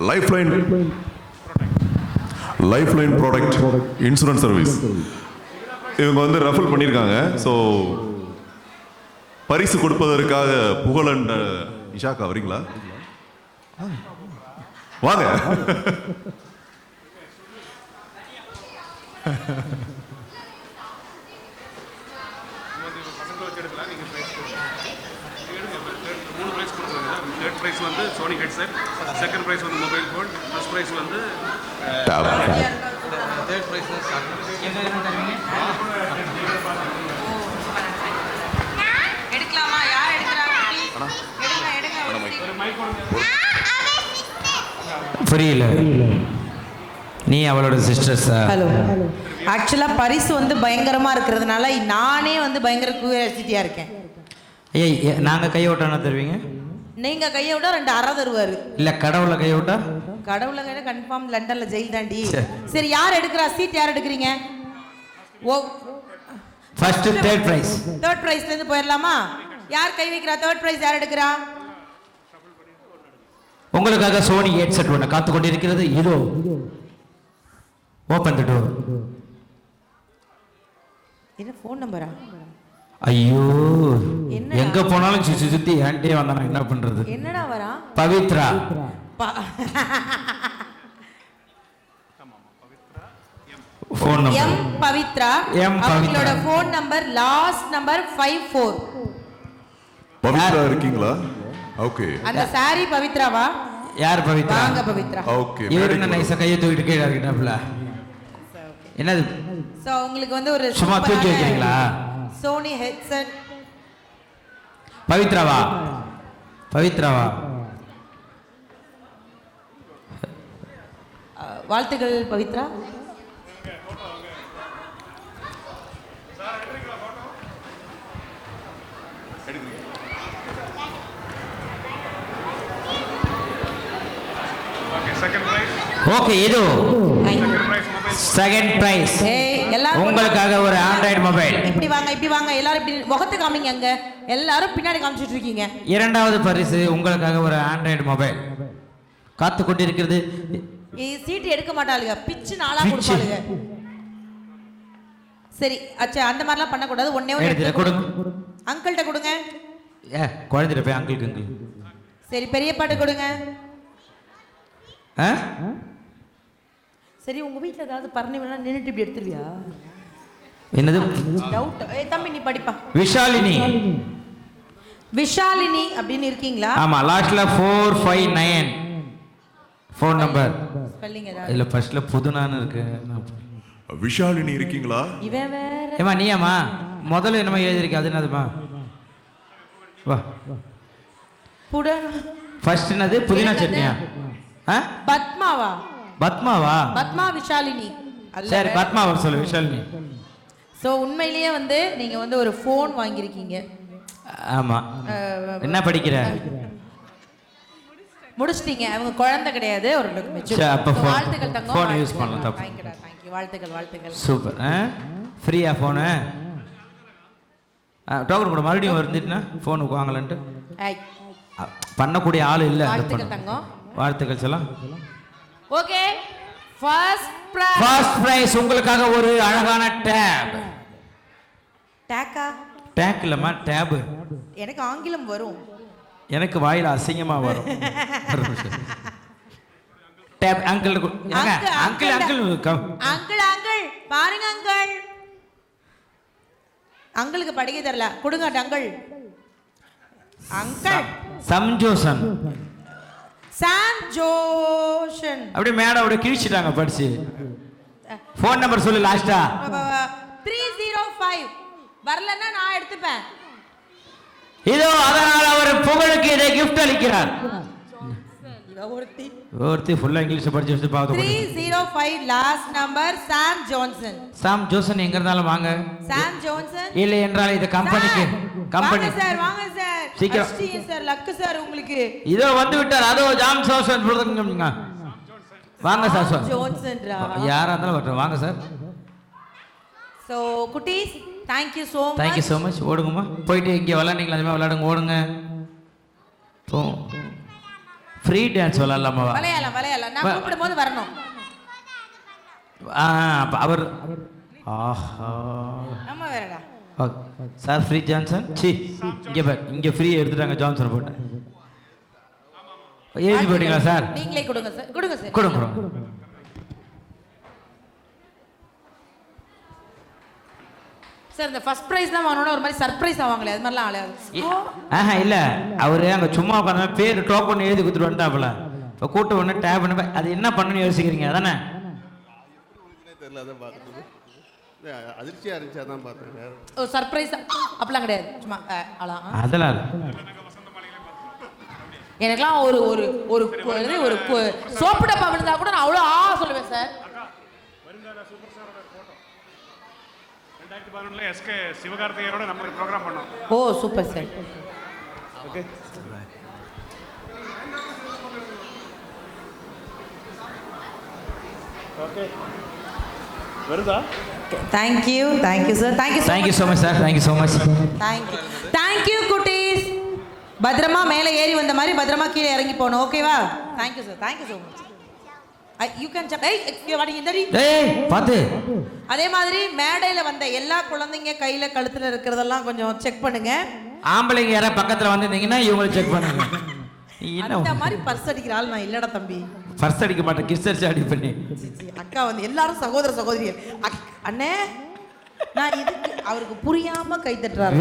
Life line product insurance service இவங்க வந்து refer பண்ணியிருக்காங்க. ஸோ பரிசு கொடுப்பதற்காக புகழன் இஷாக்கா வரீங்களா? வாங்க. தேர்ட் ப்ரைஸ் வந்து சோனி ஹெட்செட், செகண்ட் ப்ரைஸ் வந்து மொபைல் ஃபோன், ஃபர்ஸ்ட் ப்ரைஸ் வந்து தேர்ட் ப்ரைஸ் எடுக்கலாமா? யார் எடுக்கறாங்க? புரியல. நீ அவளோட சிஸ்டர்ஸா? ஹலோ. ஆக்சுவலாக பரிசு வந்து பயங்கரமாக இருக்கிறதுனால நானே வந்து பயங்கர கியூரியாசிட்டியாக இருக்கேன். ஏய், நாங்கள் கையை விட்டா என்ன தருவீங்க? நீங்கள் கையை விட்டா 2 அறை தருவார். இல்லை, கடவுளை கையை விட்டா? கடவுளை கையில் கன்ஃபார்ம் லண்டனில் ஜெயில் தாண்டி. சரி, யார் எடுக்கிறா? சீட் யார் எடுக்கிறீங்க? ஓ, ஃபர்ஸ்ட் தேர்ட் ப்ரைஸ். தேர்ட் ப்ரைஸ்லேருந்து போயிடலாமா? யார் கை வைக்கிறா? தேர்ட் ப்ரைஸ் யார் எடுக்கிறா? உங்களுக்காக சோனி ஹெட்செட் ஒன்று காத்து கொண்டிருக்கிறது. இதோ ஓப்பன் தி டோர். என்ன ஃபோன் நம்பரா? ஐயோ, எங்க போனாலும் சுத்தி சுத்தி ஏன்ட்டே வந்தானா என்ன பண்றது? என்னடா வரா? Pavithra. Phone number M Pavithra. அவங்களோட phone number last number 54. Pavithra இருக்கீங்களா? ஓகே. அந்த சாரி பவித்ராவா? யார் பவித்ரா? வாங்க பவித்ரா. ஓகே. இவரு என்ன நைஸா கையை தூக்கிட்டு கீழே இருக்கட்டாப்ல. என்னது? சோ உங்களுக்கு வந்து ஒரு சும்மா தூக்கி வைக்கிறீங்களா? Sony headset. பவித்ராவா? பவித்ராவா? வாழ்த்துக்கள் பவித்ரா. ஓகே, இது செகண்ட் பிரைஸ். உங்களுக்காக ஒரு ஆண்ட்ராய்டு மொபைல். இப்படி வாங்க, இப்படி வாங்க, எல்லாரும் இப்படி முகத்தை காமிங்க. அங்க எல்லாரும் பின்னாடி காமிச்சிட்டு இருக்கீங்க. இரண்டாவது பரிசு உங்களுக்காக ஒரு ஆண்ட்ராய்டு மொபைல் காத்து கொண்டிருக்கிறது. சீட்டு எடுக்க மாட்டாளுங்க, பிச்சு நாளா கொடுப்பாளுங்க. சரி, அச்சா அந்த மாதிரிலாம் பண்ணக்கூடாது. ஒன்னே ஒன்று கொடுங்க. அங்கிள்கிட்ட கொடுங்க. குழந்தைகிட்ட போய் அங்கிள். சரி, பெரியப்பாட்ட கொடுங்க. சரி, உங்க வீட்டில் ஏதாவது பரணி வேணா நின்றுட்டு இப்படி எடுத்துருவியா? என்னது டவுட்? தம்பி நீ படிப்பா. விஷாலினி. விஷாலினி அப்படின்னு இருக்கீங்களா? ஆமா, லாஸ்ட்ல 459 ஃபோன் நம்பர். ஸ்பெல்லிங் ஏதாவது? இல்ல, ஃபர்ஸ்ட்ல புதுனான்னு இருக்கு. விஷாலினி இருக்கீங்களா? இவன் வேற. ஏமா நீயாமா? முதல்ல என்னமா எழுதிருக்கு? அது என்னதுமா? வா. ஃபர்ஸ்ட் என்னது? புதினா சட்னியா? பத்மாவா? பத்மாவா? பத்மா விஷாலினி. சரி, பத்மாவா சொல்லு. விஷாலினி. ஸோ உண்மையிலேயே வந்து நீங்க வந்து ஒரு ஃபோன் வாங்கியிருக்கீங்க. ஆமா. என்ன படிக்கிற? முடிச்சிட்டீங்க. அவங்க குழந்தை கிடையாது, ஒரு மெச்சூர். வாழ்த்துக்கள் தங்கம். ஃபோன் யூஸ் பண்ணலாம். தப்பு. தேங்க்யூ. வாழ்த்துக்கள், வாழ்த்துக்கள். சூப்பர். ஃப்ரீயா ஃபோனு? டோக்கன் கூட மறுபடியும் வந்துட்டுனா ஃபோனுக்கு வாங்கலன்ட்டு பண்ணக்கூடிய ஆள் இல்லை. வாழ்த்துக்கள் தங்கம். வாழ்த்துக்கள் சொல்லலாம். ஓகே, ஃபர்ஸ்ட் பிரைஸ் உங்களுக்காக ஒரு அழகான டேப். டேக்கா? டேக் இல்லம்மா, டேப். எனக்கு ஆங்கிலம் வரும். எனக்கு வாயில அசிங்கமா வரும். Tape. Uncle uncle uncle uncle uncle பாருங்க அங்கிள். அங்கிளுக்கு படிக்க தெரியல, கொடுங்க அங்கிள். அங்கிள் சம்ஜோசன். சாம் ஜோஷன். அப்படியே மேடம் அப்படியே கிழிச்சிட்டாங்க படிச்சு. ஃபோன் நம்பர் சொல்லு லாஸ்டா. 305. வரலன்னா நான் எடுத்துப்பேன். இதோ அதனால அவர் புகழுக்கு இதை கிஃப்ட் அளிக்கிறார். ஒருத்தி ஃபுல்லா இங்கிலீஷ் படிச்சு வச்சு பாத்து. 305 லாஸ்ட் நம்பர் சாம் ஜான்சன். சாம் ஜோன்சன் எங்க இருந்தாலும் வாங்க. சாம் ஜான்சன் இல்ல என்றால் இது கம்பெனிக்கு. கம்பெனி சார் வாங்க சார். சீக்கிரம். அஷ்டி சார், லக்கு சார் உங்களுக்கு. இதோ வந்து விட்டார். அதோ ஜாம் ஜோன்சன் வாங்க சார். ஜான்சன்ரா யாரா இருந்தாலும் வரட்டும். வாங்க சார். சோ குட்டீஸ், thank you so much. Thank you so much. ஓடுங்கம்மா. போயிட்டு இங்கே விளையாண்டீங்களா? அதுமாதிரி விளையாடுங்க. ஓடுங்க. ஃப்ரீ டான்ஸ் விளாட்லாமா? விளையாடலாம் நான் கூப்பிடும்போது வரணும். அப்ப அவர் ஆஹா நம்ம வேறடா. சார் ஃப்ரீ ஜான்சன் சி இங்கே பார், இங்கே ஃப்ரீ எடுத்துட்டாங்க ஜான்சன் போட்டு. எழுதி போட்டீங்களா சார்? நீங்களே கொடுங்க சார். கொடுங்க சார். கொடுங்க. சார் இந்த ஃபர்ஸ்ட் பிரைஸ் தான் வாங்கணும், ஒரு மாதிரி சர்ப்ரைஸ் ஆவாங்களே அது மாதிரிலாம் ஆளு. இல்ல அவரு அங்க சும்மா உட்காந்து பேர் டோக்கன் எழுதி கொடுத்துட்டு வந்துட்டாப்புல. இப்போ கூட்ட உடனே டேப் பண்ணி அது என்ன பண்ணணும்னு யோசிக்கிறீங்க அதானே? தெரியல, அதான் பார்த்துட்டு அதிர்ச்சியாக இருந்துச்சு, அதான் பார்த்தேன். ஓ சர்ப்ரைஸ் அப்படிலாம் கிடையாது, சும்மா அதெல்லாம் எனக்குலாம் ஒரு ஒரு ஒரு ஒரு சோப்பு டப்பா விழுந்தா கூட நான் அவ்வளோ சொல்லுவேன் சார். எஸ்கே சிவகார்த்திகேயனோட நம்ம ப்ரோக்ராம் பண்ணோம். ஓ சூப்பர் சார். ஓகே ஓகே வருதா? Thank you sir. Thank you so much sir. Thank you குட்டீஸ். பத்திரமா மேலே ஏறி வந்த மாதிரி பத்திரமா கீழே இறங்கி போகணும். ஓகேவா? Thank you so much. You can பார்த்து. அதே மாதிரி மேடையில் வந்த எல்லா குழந்தைங்க கையில கழுத்துல இருக்கிறதெல்லாம் கொஞ்சம் செக் பண்ணுங்க. ஆம்பளைங்க யாராவது பக்கத்துல வந்திருந்தீங்கன்னா இவங்களை செக் பண்ணுங்க. இந்த மாதிரி பர்ஸ் அடிக்கிற ஆள் நான் இல்லடா தம்பி. பர்ஸ் அடிக்க மாட்டேன், கிஸ் அடிச்சு அடி பண்ணி. அக்கா வந்து எல்லாரும் சகோதரிகள். அண்ணே நான் இதுக்கு அவருக்கு புரியாம கை தட்டுறாரு.